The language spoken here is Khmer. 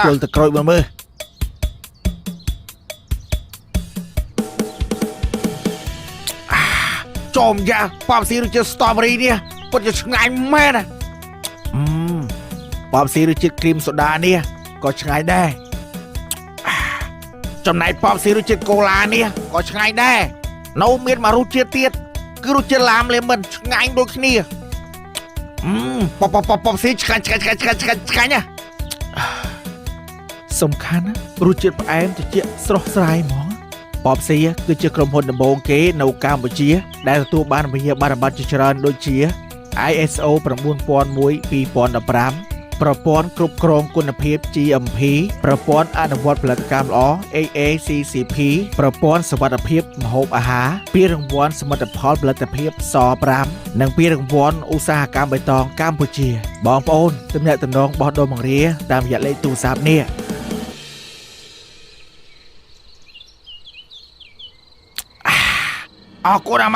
ចូលទៅក្រូចមើលចោមយ៉ាប៉ាប់ស៊ីរសជាតិស្ទ្រអប៊ឺរីនេះពិតជាឆ្ងាញ់មែនណាប៉ាប់ស៊ីរសជាតិគ្រីមសូដានេះក៏ឆ្ងាញ់ដែរចំណែកប៉ាប់ស៊ីរសជាតិកូឡានេះក៏ឆ្ងាញ់ដែរនៅមានមករសជាតិទៀតគឺរសជាតិឡាមលេមិនឆ្ងាញ់ដូចគ្នាប៉ាប់ស៊ីឆ្ងាញ់ណាសំខាន់ណារសជាតិផ្អែមត្រជាក់ស្រស់ស្រាយហ្មងប៉បស៊ីគឺជាក្រុមហ៊ុនដំបូងគេនៅកម្ពុជាដែលទទួលបានវិញ្ញាបនបត្រជាច្រើនដូចជា ISO 9001 2015 ប្រព័ន្ធគ្រប់គ្រងគុណភាព GMP ប្រព័ន្ធអនុវត្តផលិតកម្មល្អ AACCP ប្រព័ន្ធសុវត្ថិភាពម្ហូបអាហារពានរង្វាន់សមិទ្ធផលផលិតភាពស5និងពានរង្វាន់ឧស្សាហកម្មបៃតងកម្ពុជាបងប្អូនទំនាក់ទំនងបោះដុំបង្រៀតាមរយៈលេខទូរស័ព្ទនេះអរគុណអាម៉ា